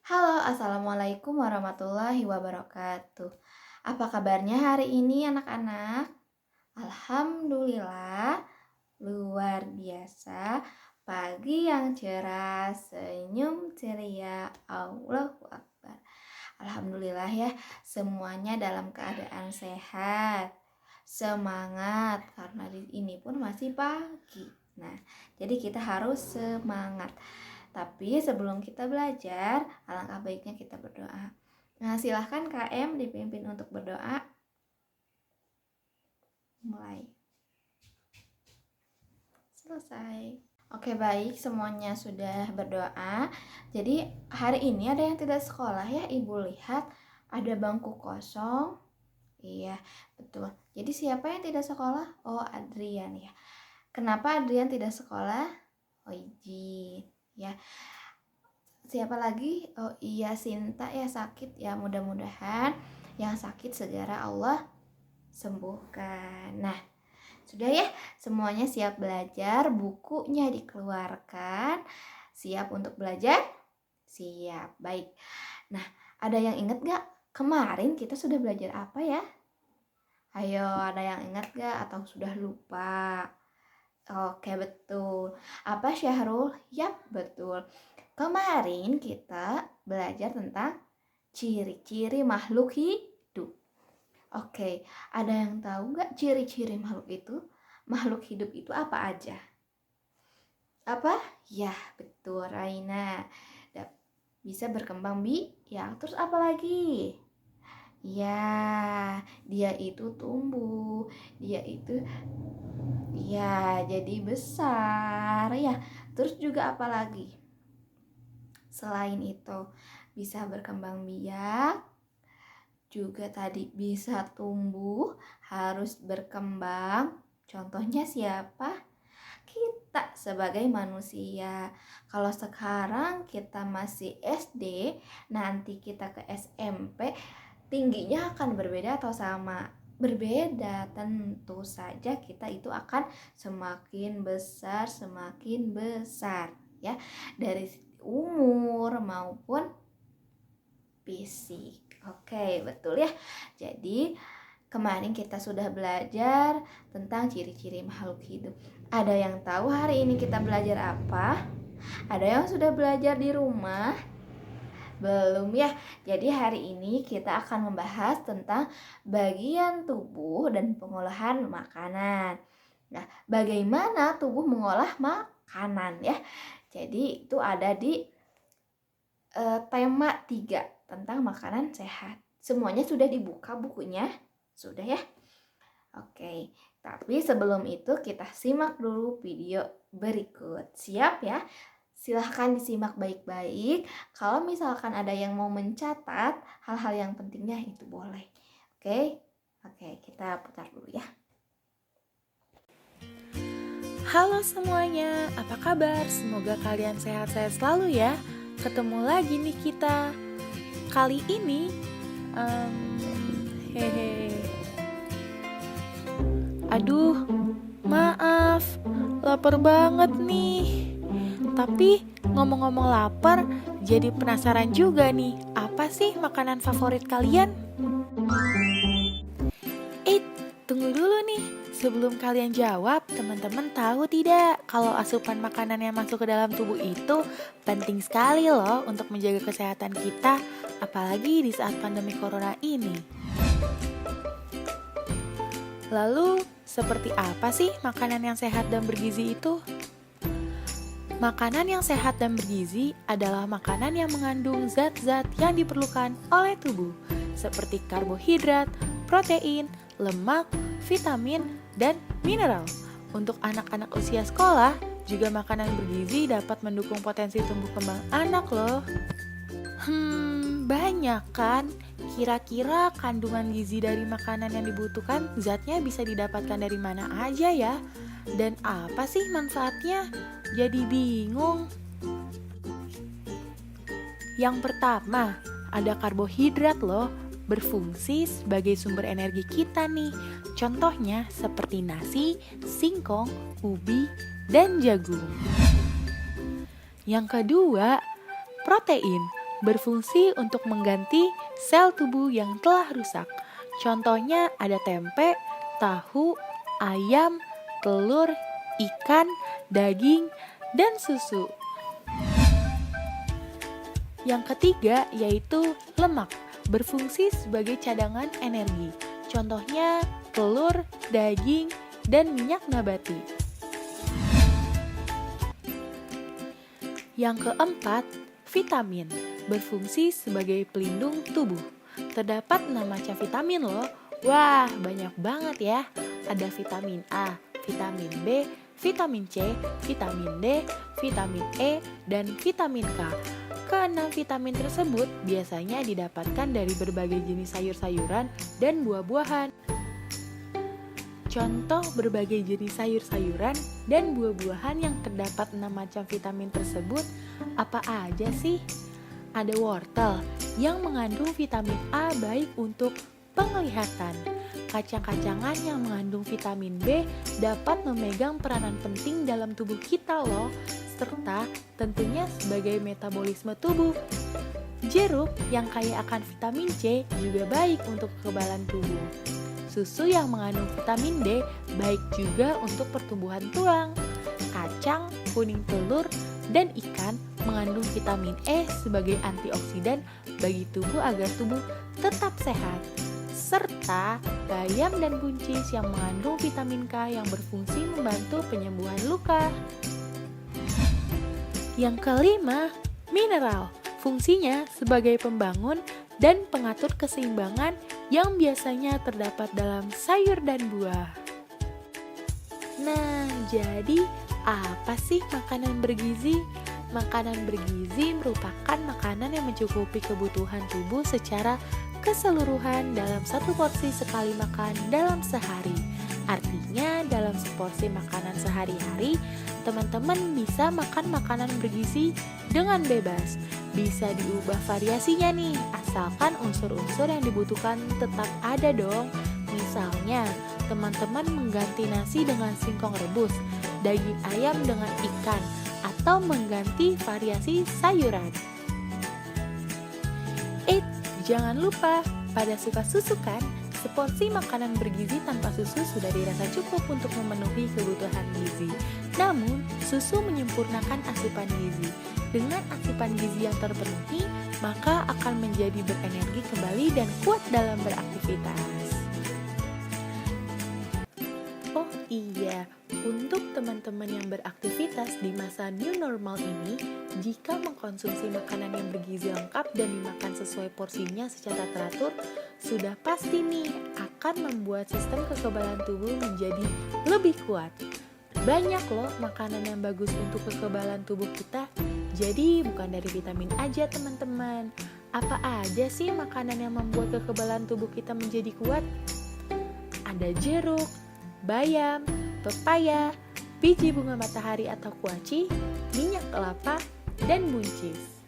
Halo, Assalamualaikum warahmatullahi wabarakatuh. Apa kabarnya hari ini anak-anak? Alhamdulillah, luar biasa. Pagi yang cerah, senyum ceria, Allahu Akbar. Alhamdulillah ya, semuanya dalam keadaan sehat. Semangat, karena ini pun masih pagi. Nah, jadi kita harus semangat. Tapi sebelum kita belajar, alangkah baiknya kita berdoa. Nah, silahkan KM dipimpin untuk berdoa. Mulai. Selesai. Oke, baik, semuanya sudah berdoa. Jadi hari ini ada yang tidak sekolah ya, Ibu lihat ada bangku kosong. Iya, betul. Jadi siapa yang tidak sekolah? Oh, Adrian ya. Kenapa Adrian tidak sekolah? Oh, izin ya. Siapa lagi? Oh iya, Sinta ya sakit ya. Mudah-mudahan yang sakit segera Allah sembuhkan. Nah, sudah ya, semuanya siap belajar, bukunya dikeluarkan. Siap untuk belajar? Siap, baik. Nah, ada yang ingat gak? Kemarin kita sudah belajar apa ya? Ayo, ada yang ingat gak atau sudah lupa? Oke, betul. Apa Syahrul? Yap, betul. Kemarin kita belajar tentang ciri-ciri makhluk hidup. Oke, ada yang tahu gak ciri-ciri makhluk itu? Makhluk hidup itu apa aja? Apa? Ya, betul, Raina. Bisa berkembang biak. Terus apa lagi? Ya, dia itu tumbuh. Dia itu ya jadi besar ya. Terus juga apa lagi? Selain itu bisa berkembang biak, juga tadi bisa tumbuh, harus berkembang. Contohnya siapa? Kita sebagai manusia. Kalau sekarang kita masih SD, nanti kita ke SMP, tingginya akan berbeda atau sama? Berbeda, tentu saja kita itu akan semakin besar ya, dari umur maupun fisik. Oke, betul ya. Jadi kemarin kita sudah belajar tentang ciri-ciri makhluk hidup. Ada yang tahu hari ini kita belajar apa? Ada yang sudah belajar di rumah? Belum ya. Jadi hari ini kita akan membahas tentang bagian tubuh dan pengolahan makanan. Nah, bagaimana tubuh mengolah makanan ya? Jadi itu ada di tema 3 tentang makanan sehat. Semuanya sudah dibuka bukunya? Sudah ya? Oke, tapi sebelum itu kita simak dulu video berikut. Siap ya? Silahkan disimak baik-baik. Kalau misalkan ada yang mau mencatat hal-hal yang pentingnya itu boleh. Oke, kita putar dulu ya. Halo semuanya, apa kabar? Semoga kalian sehat-sehat selalu ya. Ketemu lagi nih kita. Kali ini, Aduh, maaf, lapar banget nih. Tapi ngomong-ngomong lapar, jadi penasaran juga nih, apa sih makanan favorit kalian? Tunggu dulu nih. Sebelum kalian jawab, teman-teman tahu tidak kalau asupan makanan yang masuk ke dalam tubuh itu penting sekali loh untuk menjaga kesehatan kita, apalagi di saat pandemi corona ini. Lalu, seperti apa sih makanan yang sehat dan bergizi itu? Makanan yang sehat dan bergizi adalah makanan yang mengandung zat-zat yang diperlukan oleh tubuh, seperti karbohidrat, protein, lemak, vitamin, dan mineral. Untuk anak-anak usia sekolah, juga makanan bergizi dapat mendukung potensi tumbuh kembang anak loh. Banyak kan? Kira-kira kandungan gizi dari makanan yang dibutuhkan zatnya bisa didapatkan dari mana aja ya? Dan apa sih manfaatnya? Jadi bingung. Yang pertama, ada karbohidrat loh, berfungsi sebagai sumber energi kita nih. Contohnya seperti nasi, singkong, ubi, dan jagung. Yang kedua, protein berfungsi untuk mengganti sel tubuh yang telah rusak. Contohnya ada tempe, tahu, ayam, telur, ikan, daging, dan susu. Yang ketiga yaitu lemak, berfungsi sebagai cadangan energi. Contohnya telur, daging, dan minyak nabati. Yang keempat, vitamin, berfungsi sebagai pelindung tubuh. Terdapat 6 macam vitamin loh. Wah, banyak banget ya. Ada vitamin A, vitamin B, vitamin C, vitamin D, vitamin E, dan vitamin K. Keenam vitamin tersebut biasanya didapatkan dari berbagai jenis sayur-sayuran dan buah-buahan. Contoh berbagai jenis sayur-sayuran dan buah-buahan yang terdapat 6 macam vitamin tersebut apa aja sih? Ada wortel yang mengandung vitamin A baik untuk penglihatan. Kacang-kacangan yang mengandung vitamin B dapat memegang peranan penting dalam tubuh kita loh, serta tentunya sebagai metabolisme tubuh. Jeruk yang kaya akan vitamin C juga baik untuk kekebalan tubuh. Susu yang mengandung vitamin D baik juga untuk pertumbuhan tulang. Kacang, kuning telur, dan ikan mengandung vitamin E sebagai antioksidan bagi tubuh agar tubuh tetap sehat. Serta bayam dan buncis yang mengandung vitamin K yang berfungsi membantu penyembuhan luka. Yang kelima, mineral. Fungsinya sebagai pembangun dan pengatur keseimbangan yang biasanya terdapat dalam sayur dan buah. Nah, jadi apa sih makanan bergizi? Makanan bergizi merupakan makanan yang mencukupi kebutuhan tubuh secara keseluruhan dalam satu porsi sekali makan dalam sehari. Artinya dalam seporsi makanan sehari-hari, teman-teman bisa makan makanan bergizi dengan bebas. Bisa diubah variasinya nih, asalkan unsur-unsur yang dibutuhkan tetap ada dong. Misalnya, teman-teman mengganti nasi dengan singkong rebus, daging ayam dengan ikan, atau mengganti variasi sayuran. Jangan lupa, pada suka susu kan? Seporsi makanan bergizi tanpa susu sudah dirasa cukup untuk memenuhi kebutuhan gizi. Namun, susu menyempurnakan asupan gizi. Dengan asupan gizi yang terpenuhi, maka akan menjadi berenergi kembali dan kuat dalam beraktivitas. Oh iya, untuk teman-teman yang beraktivitas di masa new normal ini, jika mengkonsumsi makanan yang bergizi lengkap dan dimakan sesuai porsinya secara teratur, sudah pasti nih akan membuat sistem kekebalan tubuh menjadi lebih kuat. Banyak loh makanan yang bagus untuk kekebalan tubuh kita. Jadi bukan dari vitamin aja teman-teman. Apa aja sih makanan yang membuat kekebalan tubuh kita menjadi kuat? Ada jeruk, bayam, pepaya, biji bunga matahari atau kuaci, minyak kelapa, dan buncis.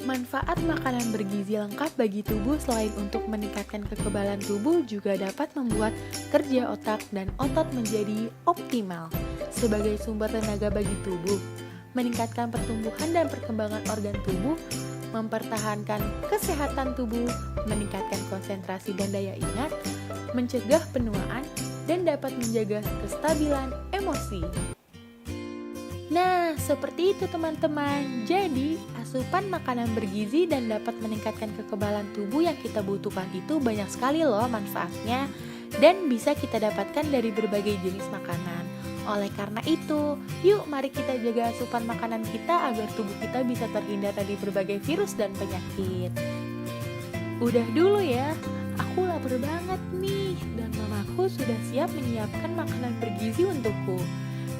Manfaat makanan bergizi lengkap bagi tubuh selain untuk meningkatkan kekebalan tubuh juga dapat membuat kerja otak dan otot menjadi optimal sebagai sumber tenaga bagi tubuh, meningkatkan pertumbuhan dan perkembangan organ tubuh, mempertahankan kesehatan tubuh, meningkatkan konsentrasi dan daya ingat, mencegah penuaan, dan dapat menjaga kestabilan emosi. Nah, seperti itu teman-teman. Jadi, asupan makanan bergizi dan dapat meningkatkan kekebalan tubuh yang kita butuhkan itu banyak sekali loh manfaatnya dan bisa kita dapatkan dari berbagai jenis makanan. Oleh karena itu, yuk mari kita jaga asupan makanan kita agar tubuh kita bisa terhindar dari berbagai virus dan penyakit. Udah dulu ya, aku lapar banget nih dan mamaku sudah siap menyiapkan makanan bergizi untukku.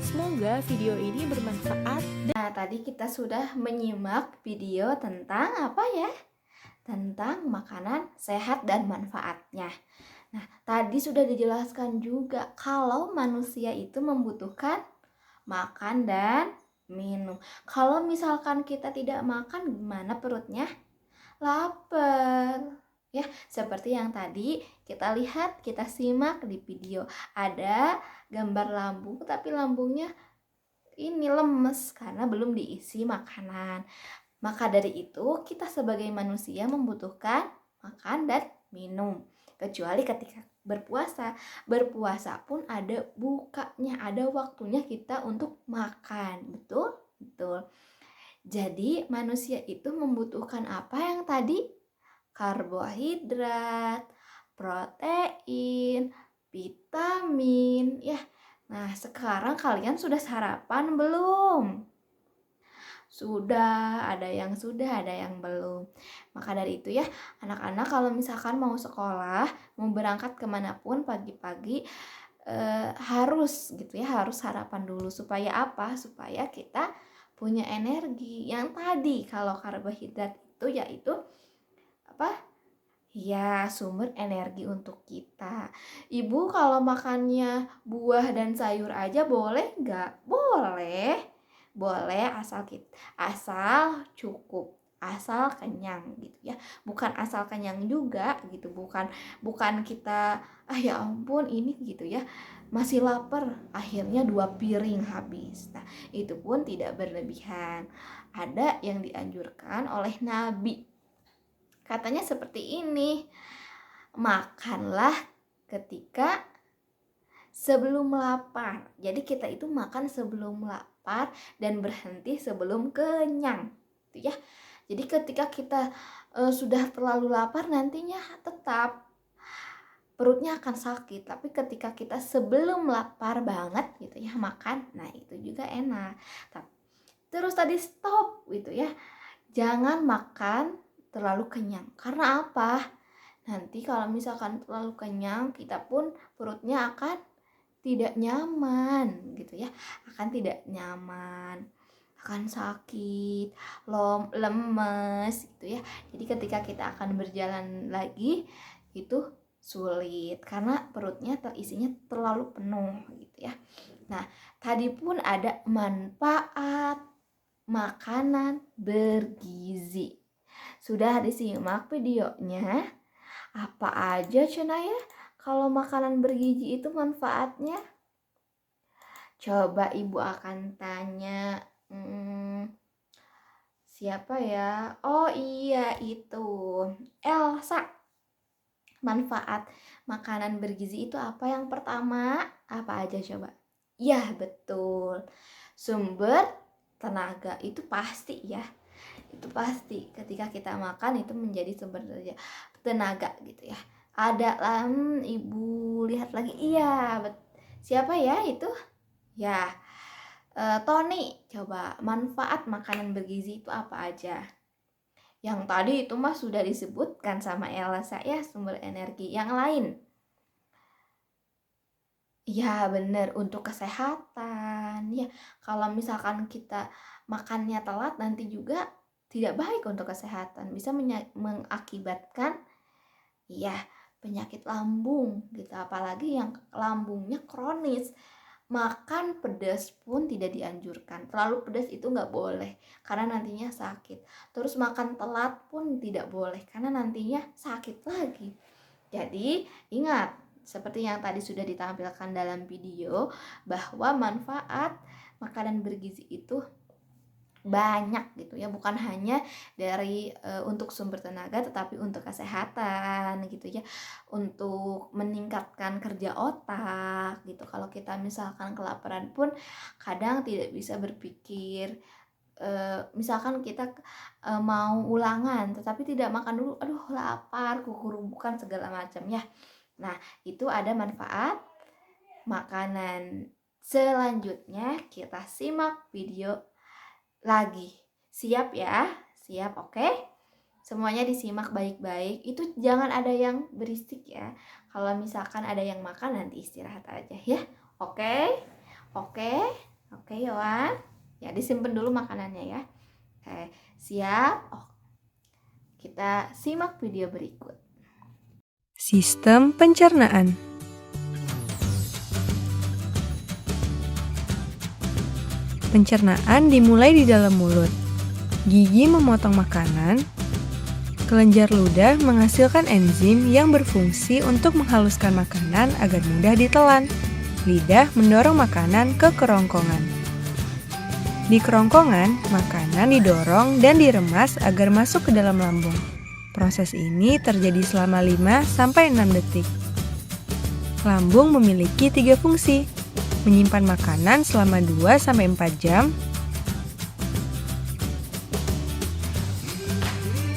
Semoga video ini bermanfaat. Nah, tadi kita sudah menyimak video tentang apa ya? Tentang makanan sehat dan manfaatnya. Nah, tadi sudah dijelaskan juga kalau manusia itu membutuhkan makan dan minum. Kalau misalkan kita tidak makan, gimana perutnya? Lapar. Ya, seperti yang tadi kita lihat, kita simak di video. Ada gambar lambung, tapi lambungnya ini lemes karena belum diisi makanan. Maka dari itu, kita sebagai manusia membutuhkan makan dan minum. Kecuali ketika berpuasa. Berpuasa pun ada bukanya, ada waktunya kita untuk makan. Betul? Betul. Jadi manusia itu membutuhkan apa yang tadi? Karbohidrat, protein, vitamin, ya. Nah, sekarang kalian sudah sarapan belum? Sudah, ada yang belum. Maka dari itu ya, anak-anak kalau misalkan mau sekolah, mau berangkat kemanapun pagi-pagi, harus gitu ya, harus sarapan dulu. Supaya apa? Supaya kita punya energi. Yang tadi kalau karbohidrat itu yaitu apa? Ya, sumber energi untuk kita. Ibu kalau makannya buah dan sayur aja boleh nggak? Boleh. Boleh asal cukup, asal kenyang gitu ya. Bukan asal kenyang juga gitu, bukan kita ya ampun ini gitu ya. Masih lapar, akhirnya 2 piring habis. Nah, itu pun tidak berlebihan. Ada yang dianjurkan oleh Nabi. Katanya seperti ini, makanlah ketika sebelum lapar. Jadi kita itu makan sebelum lapar dan berhenti sebelum kenyang, gitu ya. Jadi ketika kita sudah terlalu lapar, nantinya tetap perutnya akan sakit. Tapi ketika kita sebelum lapar banget gitu ya makan, nah itu juga enak. Terus tadi stop gitu ya. Jangan makan terlalu kenyang. Karena apa? Nanti kalau misalkan terlalu kenyang, kita pun perutnya akan tidak nyaman gitu ya. Akan tidak nyaman, akan sakit, lemes gitu ya. Jadi ketika kita akan berjalan lagi itu sulit karena perutnya terisinya terlalu penuh gitu ya. Nah, tadi pun ada manfaat makanan bergizi. Sudah disimak videonya? Apa aja Cina ya kalau makanan bergizi itu manfaatnya? Coba ibu akan tanya. Siapa ya? Oh iya itu Elsa. Manfaat makanan bergizi itu apa yang pertama? Apa aja coba? Ya betul. Sumber tenaga itu pasti ya. Itu pasti ketika kita makan itu menjadi sumber tenaga gitu ya. Ada ibu lihat lagi. Iya, siapa ya itu? Ya, Tony. Coba manfaat makanan bergizi itu apa aja? Yang tadi itu mah sudah disebutkan sama Elsa ya, sumber energi. Yang lain? Ya benar, untuk kesehatan ya. Kalau misalkan kita makannya telat nanti juga tidak baik untuk kesehatan, bisa mengakibatkan ya penyakit lambung gitu, apalagi yang lambungnya kronis. Makan pedas pun tidak dianjurkan, terlalu pedas itu nggak boleh karena nantinya sakit. Terus makan telat pun tidak boleh karena nantinya sakit lagi. Jadi ingat, seperti yang tadi sudah ditampilkan dalam video, bahwa manfaat makanan bergizi itu banyak gitu ya, bukan hanya dari untuk sumber tenaga tetapi untuk kesehatan gitu ya, untuk meningkatkan kerja otak gitu. Kalau kita misalkan kelaparan pun kadang tidak bisa berpikir, misalkan kita mau ulangan tetapi tidak makan dulu, aduh lapar, kukurubukan segala macam ya. Nah, itu ada manfaat makanan. Selanjutnya kita simak video lagi. Siap ya? Siap, oke? Semuanya disimak baik-baik. Itu jangan ada yang berisik ya. Kalau misalkan ada yang makan nanti istirahat aja ya. Oke? Oke? Oke, Yohan. Ya, disimpan dulu makanannya ya. Oke, siap? Oh, kita simak video berikut. Sistem pencernaan. Pencernaan dimulai di dalam mulut. Gigi memotong makanan. Kelenjar ludah menghasilkan enzim yang berfungsi untuk menghaluskan makanan agar mudah ditelan. Lidah mendorong makanan ke kerongkongan. Di kerongkongan, makanan didorong dan diremas agar masuk ke dalam lambung. Proses ini terjadi selama 5-6 detik. Lambung memiliki 3 fungsi: menyimpan makanan selama 2-4 jam,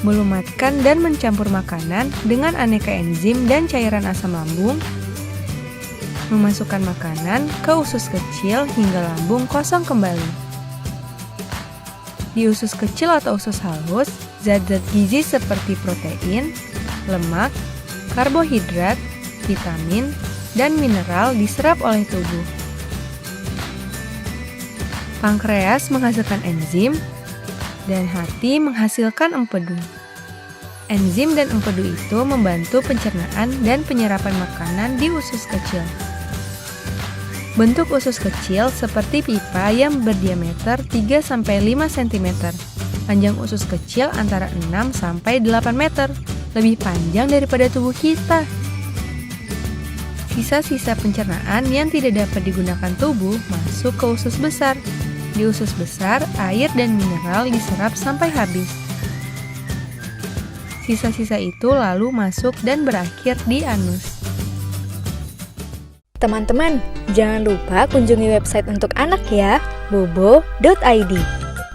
melumatkan dan mencampur makanan dengan aneka enzim dan cairan asam lambung, memasukkan makanan ke usus kecil hingga lambung kosong kembali. Di usus kecil atau usus halus, zat-zat gizi seperti protein, lemak, karbohidrat, vitamin, dan mineral diserap oleh tubuh. Pankreas menghasilkan enzim, dan hati menghasilkan empedu. Enzim dan empedu itu membantu pencernaan dan penyerapan makanan di usus kecil. Bentuk usus kecil seperti pipa yang berdiameter 3-5 cm. Panjang usus kecil antara 6-8 meter, lebih panjang daripada tubuh kita. Sisa-sisa pencernaan yang tidak dapat digunakan tubuh masuk ke usus besar. Di usus besar, air dan mineral diserap sampai habis. Sisa-sisa itu lalu masuk dan berakhir di anus. Teman-teman, jangan lupa kunjungi website untuk anak ya, bobo.id.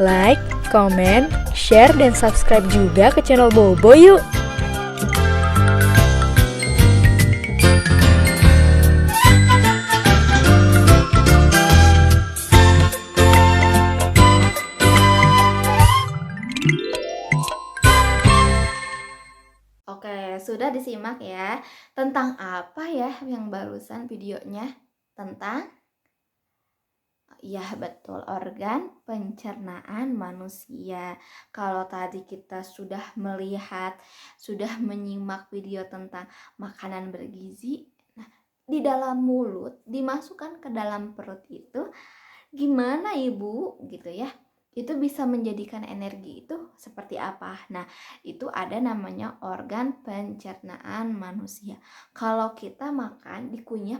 Like, komen, share, dan subscribe juga ke channel Bobo yuk! Oke, sudah disimak ya. Tentang apa ya yang barusan videonya? Tentang ya betul, organ pencernaan manusia. Kalau tadi kita sudah melihat, sudah menyimak video tentang makanan bergizi, nah di dalam mulut dimasukkan ke dalam perut itu gimana Ibu gitu ya? Itu bisa menjadikan energi itu seperti apa? Nah, itu ada namanya organ pencernaan manusia. Kalau kita makan dikunyah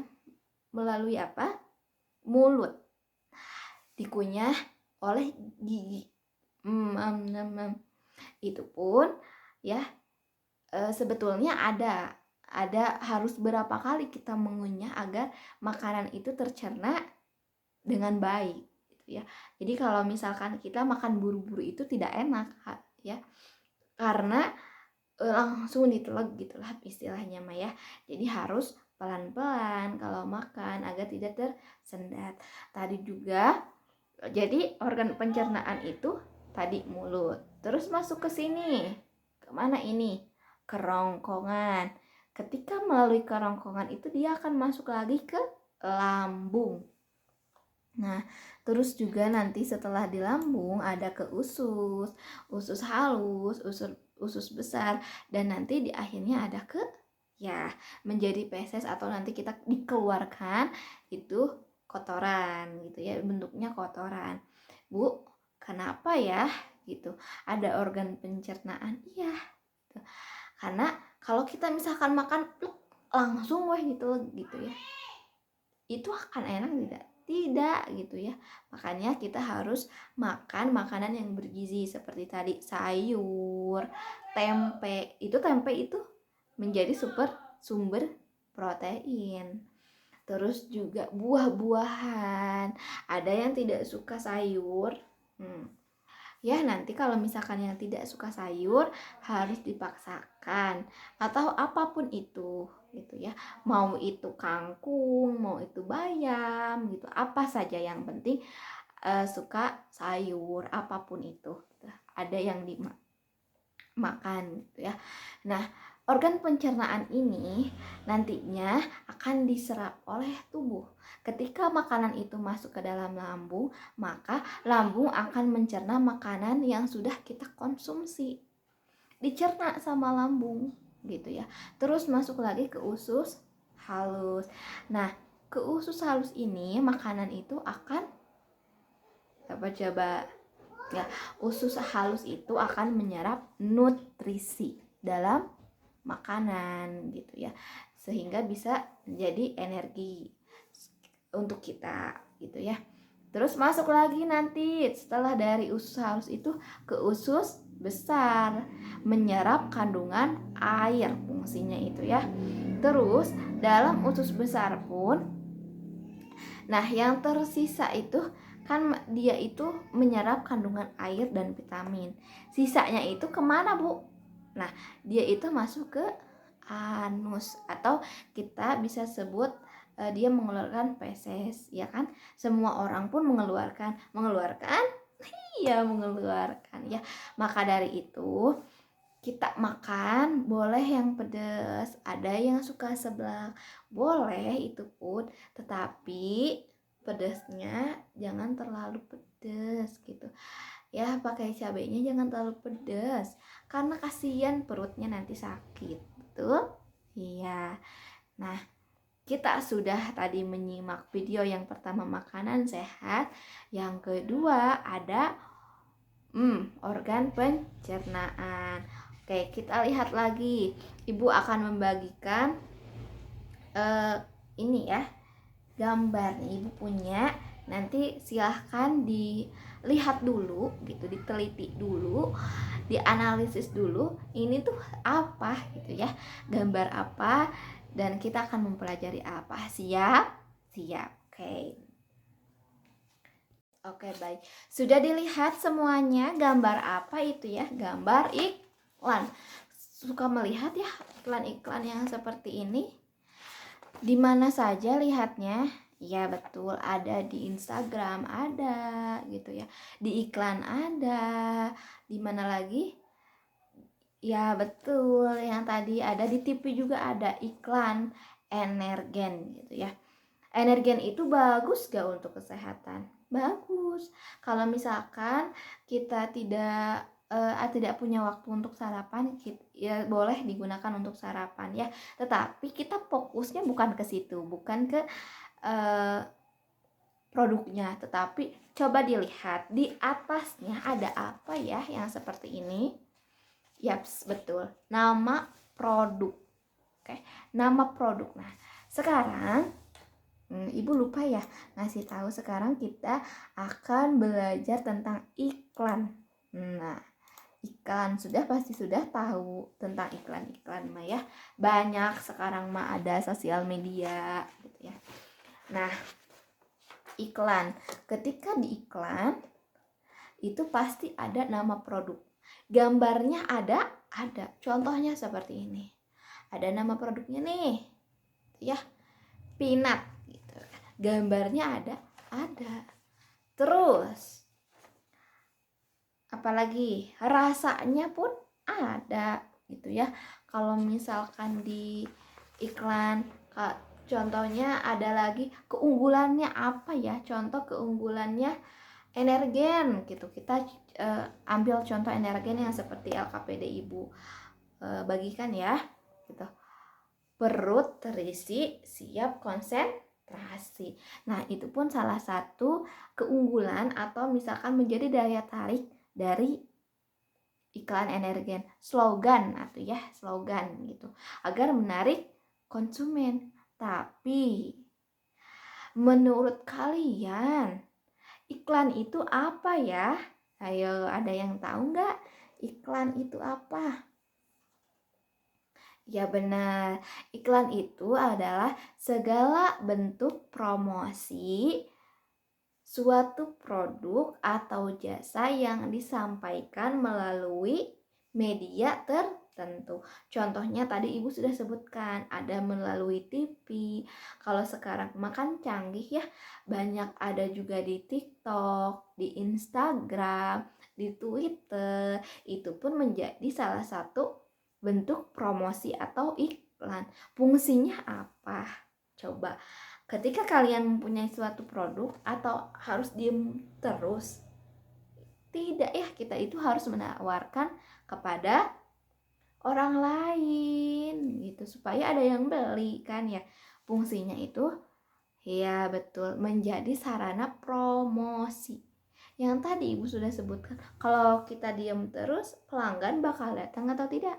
melalui apa? Mulut. Dikunyah oleh gigi. Itu pun ya sebetulnya ada harus berapa kali kita mengunyah agar makanan itu tercerna dengan baik gitu ya. Jadi kalau misalkan kita makan buru-buru itu tidak enak ya. Karena langsung diteleg gitulah istilahnya mah ya. Jadi harus pelan-pelan kalau makan agar tidak tersendat. Tadi juga jadi organ pencernaan itu tadi mulut. Terus masuk ke sini. Kemana ini? Kerongkongan. Ketika melalui kerongkongan itu dia akan masuk lagi ke lambung. Nah, terus juga nanti setelah di lambung ada ke usus halus, usus besar, dan nanti di akhirnya ada ke ya menjadi feses atau nanti kita dikeluarkan itu kotoran gitu ya, bentuknya kotoran. Bu, kenapa ya gitu? Ada organ pencernaan. Iya. Gitu. Karena kalau kita misalkan makan langsung gitu ya. Itu akan enak tidak? Tidak gitu ya. Makanya kita harus makan makanan yang bergizi seperti tadi sayur, tempe. Tempe itu menjadi sumber protein. Terus juga buah-buahan. Ada yang tidak suka sayur. Ya nanti kalau misalkan yang tidak suka sayur harus dipaksakan atau apapun itu gitu ya, mau itu kangkung, mau itu bayam gitu, apa saja yang penting suka sayur apapun itu gitu. Ada yang dimakan gitu ya. Nah, organ pencernaan ini nantinya akan diserap oleh tubuh. Ketika makanan itu masuk ke dalam lambung, maka lambung akan mencerna makanan yang sudah kita konsumsi. Dicerna sama lambung gitu ya. Terus masuk lagi ke usus halus. Nah, ke usus halus ini makanan itu akan coba ya, usus halus itu akan menyerap nutrisi dalam makanan gitu ya, sehingga bisa menjadi energi untuk kita gitu ya. Terus masuk lagi nanti setelah dari usus halus itu ke usus besar, menyerap kandungan air fungsinya itu ya. Terus dalam usus besar pun, nah yang tersisa itu kan dia itu menyerap kandungan air dan vitamin. Sisanya itu kemana, Bu? Nah, dia itu masuk ke anus, atau kita bisa sebut dia mengeluarkan feses, ya kan? Semua orang pun mengeluarkan iya, mengeluarkan ya. Maka dari itu kita makan boleh yang pedas, ada yang suka seblak, boleh itu pun, tetapi pedasnya jangan terlalu pedas gitu ya. Pakai cabenya jangan terlalu pedas karena kasihan perutnya nanti sakit, betul? Iya. Nah, kita sudah tadi menyimak video yang pertama makanan sehat, yang kedua ada organ pencernaan. Oke, kita lihat lagi. Ibu akan membagikan ini ya, gambar nih Ibu punya. Nanti silahkan dilihat dulu gitu, diteliti dulu, dianalisis dulu. Ini tuh apa gitu ya, gambar apa, dan kita akan mempelajari apa. Siap? Siap. Oke, baik. Sudah dilihat semuanya gambar apa itu ya? Gambar iklan. Suka melihat ya iklan-iklan yang seperti ini? Di mana saja lihatnya? Ya betul, ada di Instagram ada gitu ya. Di iklan ada. Di mana lagi? Ya betul, yang tadi ada di TV juga ada iklan Energen gitu ya. Energen itu bagus gak untuk kesehatan? Bagus. Kalau misalkan kita tidak punya waktu untuk sarapan, ya boleh digunakan untuk sarapan ya. Tetapi kita fokusnya bukan ke situ, bukan ke produknya, tetapi coba dilihat di atasnya ada apa ya yang seperti ini. Yaps, betul. Nama produk. Oke, nama produk. Nah, sekarang Ibu lupa ya ngasih tahu, sekarang kita akan belajar tentang iklan. Nah, iklan pasti sudah tahu tentang iklan mah ya. Banyak sekarang mah ada sosial media gitu ya. Nah, iklan. Ketika di iklan itu pasti ada nama produk. Gambarnya ada. Contohnya seperti ini. Ada nama produknya nih. Ya, Peanut. Gambarnya ada. Terus apalagi rasanya pun ada gitu ya. Kalau misalkan di iklan contohnya ada lagi keunggulannya apa ya, contoh keunggulannya Energen gitu. Kita ambil contoh Energen yang seperti LKPD Ibu bagikan ya gitu. Perut terisi, siap konsentrasi. Nah, itu pun salah satu keunggulan atau misalkan menjadi daya tarik dari iklan Energen. Slogan atau ya, slogan gitu. Agar menarik konsumen. Tapi menurut kalian iklan itu apa ya? Ayo, ada yang tahu nggak iklan itu apa? Ya benar, iklan itu adalah segala bentuk promosi suatu produk atau jasa yang disampaikan melalui media tertentu. Contohnya tadi Ibu sudah sebutkan, ada melalui TV. Kalau sekarang makan canggih ya, banyak ada juga di TikTok, di Instagram, di Twitter. Itu pun menjadi salah satu bentuk promosi atau iklan. Fungsinya apa? Coba, ketika kalian mempunyai suatu produk, atau harus diem terus? Tidak ya, kita itu harus menawarkan kepada orang lain gitu supaya ada yang beli kan ya. Fungsinya itu ya betul, menjadi sarana promosi. Yang tadi Ibu sudah sebutkan, kalau kita diem terus pelanggan bakal datang atau tidak?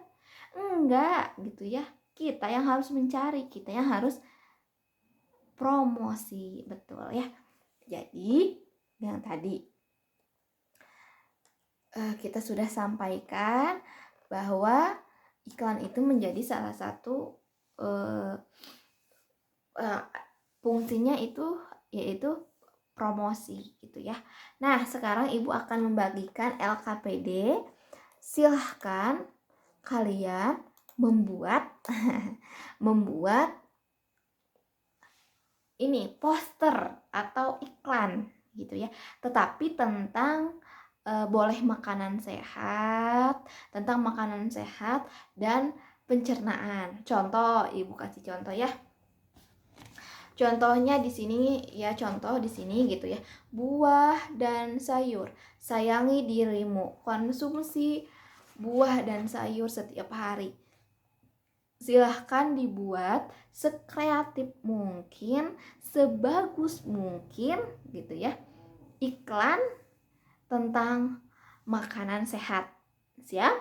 Enggak gitu ya. Kita yang harus mencari, kita yang harus promosi, betul ya. Jadi yang tadi kita sudah sampaikan bahwa iklan itu menjadi salah satu fungsinya itu yaitu promosi gitu ya. Nah, sekarang Ibu akan membagikan LKPD. Silahkan kalian membuat ini poster atau iklan gitu ya. Tetapi tentang boleh makanan sehat, tentang makanan sehat dan pencernaan. Contoh, Ibu kasih contoh ya. Contohnya di sini ya, contoh di sini gitu ya. Buah dan sayur. Sayangi dirimu. Konsumsi buah dan sayur setiap hari. Silahkan dibuat sekreatif mungkin, sebagus mungkin gitu ya. Iklan tentang makanan sehat. Siap?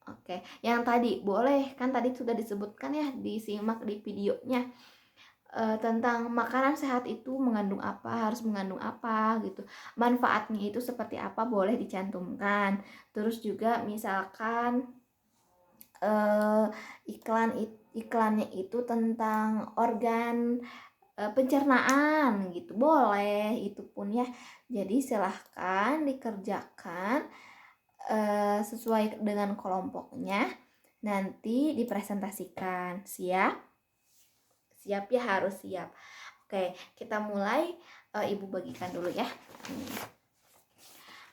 Oke. Yang tadi boleh, kan tadi sudah disebutkan ya, disimak di videonya. Tentang makanan sehat itu mengandung apa, harus mengandung apa gitu, manfaatnya itu seperti apa, boleh dicantumkan. Terus juga misalkan iklannya itu tentang organ pencernaan gitu, boleh itu pun ya. Jadi silahkan dikerjakan sesuai dengan kelompoknya, nanti dipresentasikan. Siap ya, harus siap. Oke, kita mulai. Ibu bagikan dulu ya.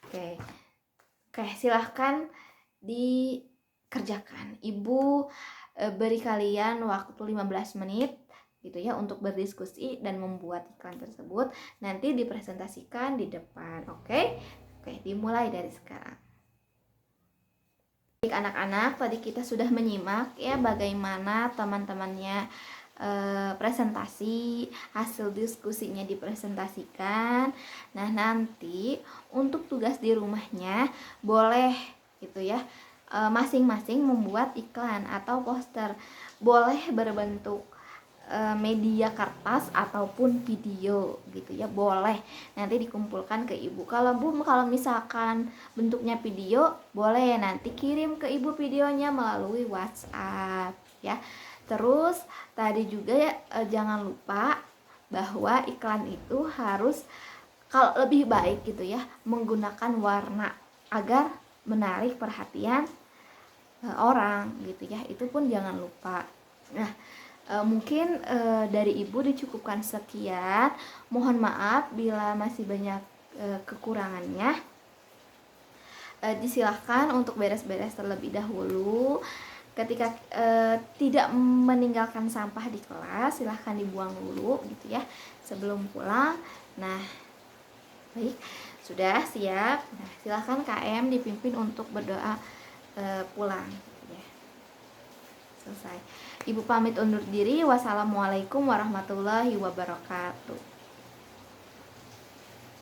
Oke, silahkan dikerjakan. Ibu beri kalian waktu 15 menit gitu ya untuk berdiskusi dan membuat iklan tersebut. Nanti dipresentasikan di depan. Oke, dimulai dari sekarang. Baik anak-anak, tadi kita sudah menyimak ya bagaimana teman-temannya presentasi, hasil diskusinya dipresentasikan. Nah, nanti untuk tugas di rumahnya boleh gitu ya, masing-masing membuat iklan atau poster. Boleh berbentuk media kertas ataupun video gitu ya, boleh. Nanti dikumpulkan ke Ibu. Kalau misalkan bentuknya video, boleh nanti kirim ke Ibu videonya melalui WhatsApp ya. Terus tadi juga ya, jangan lupa bahwa iklan itu harus, kalau lebih baik gitu ya, menggunakan warna agar menarik perhatian orang gitu ya. Itu pun jangan lupa. Nah, mungkin dari Ibu dicukupkan sekian. Mohon maaf bila masih banyak kekurangannya. Disilahkan untuk beres-beres terlebih dahulu. Ketika tidak meninggalkan sampah di kelas, silahkan dibuang dulu gitu ya sebelum pulang. Nah, baik, sudah siap. Nah, silahkan KM dipimpin untuk berdoa pulang gitu ya. Selesai. Ibu pamit undur diri. Wassalamualaikum warahmatullahi wabarakatuh.